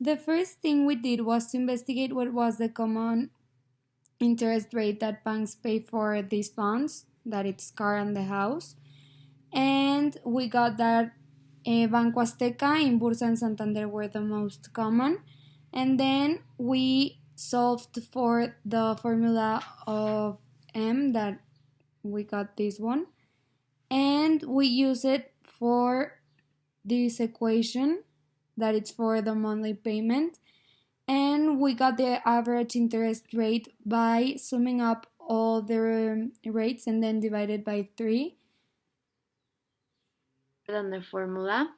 The first thing we did was to investigate what was the common interest rate that banks pay for these funds, that it's car and the house. And we got that Banco Azteca, Inbursa, and Santander were the most common. And then we solved for the formula of M, that we got this one. And we use it for this equation, that it's for the monthly payment. And we got the average interest rate by summing up all the rates and then divided by 3. On the formula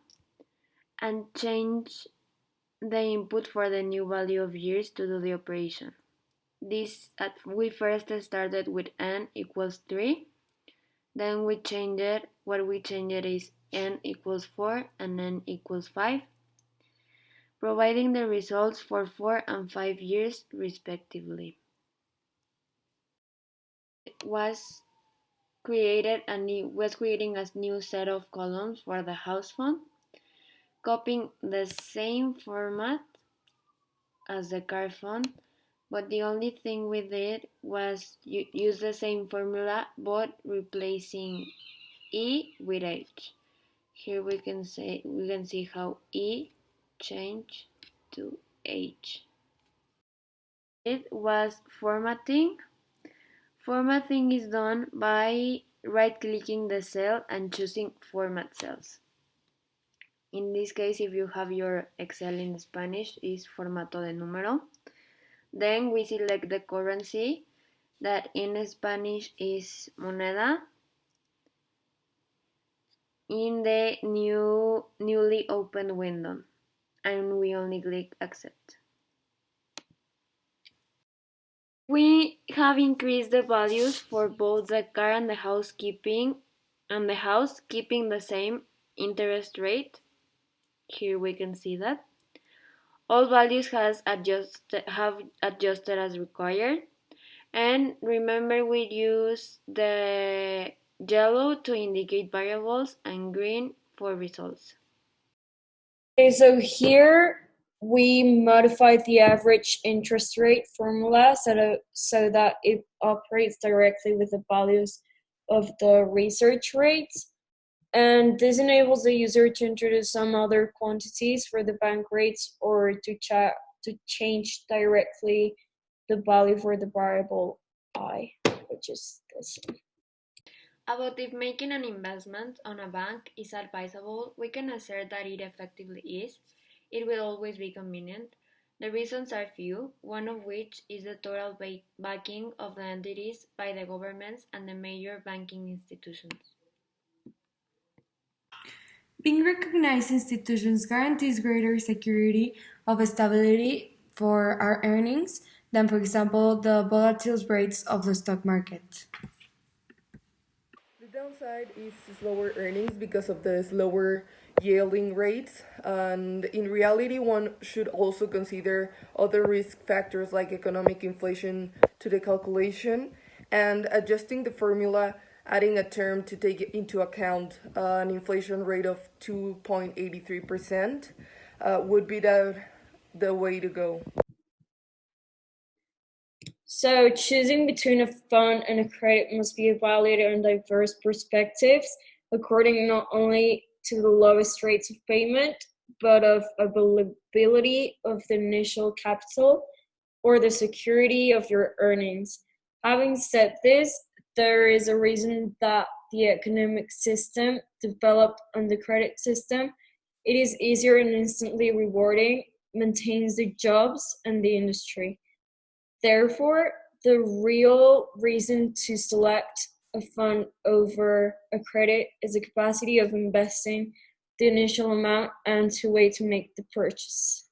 and change the input for the new value of years to do the operation. We first started with n equals 3, then we changed it. What we changed is n equals 4 and n equals 5, providing the results for 4 and 5 years respectively. It was creating a new set of columns for the house fund, copying the same format as the car fund, but the only thing we did was use the same formula but replacing E with H. Here we can see how E changed to H. It was formatting. Formatting is done by right-clicking the cell and choosing Format Cells. In this case, if you have your Excel in Spanish, is formato de número. Then we select the currency, that in Spanish is moneda, in the newly opened window, and we only click accept. We have increased the values for both the car and the house, keeping the same interest rate. Here we can see that all values have adjusted as required. And remember, we use the yellow to indicate variables and green for results. Okay, so here we modified the average interest rate formula so that it operates directly with the values of the research rates. And this enables the user to introduce some other quantities for the bank rates, or to change directly the value for the variable I, which is this. About if making an investment on a bank is advisable, we can assert that it effectively is. It will always be convenient. The reasons are few, one of which is the total backing of the entities by the governments and the major banking institutions. Being recognized institutions guarantees greater security of stability for our earnings than, for example, the volatile rates of the stock market. The downside is slower earnings because of the slower yielding rates, and in reality, one should also consider other risk factors like economic inflation to the calculation, and adjusting the formula, adding a term to take into account an inflation rate of 2.83% would be the way to go. So choosing between a fund and a credit must be evaluated on diverse perspectives, according not only to the lowest rates of payment, but of availability of the initial capital or the security of your earnings. Having said this, there is a reason that the economic system developed on the credit system. It is easier and instantly rewarding, maintains the jobs and the industry. Therefore, the real reason to select a fund over a credit is the capacity of investing the initial amount and to wait to make the purchase.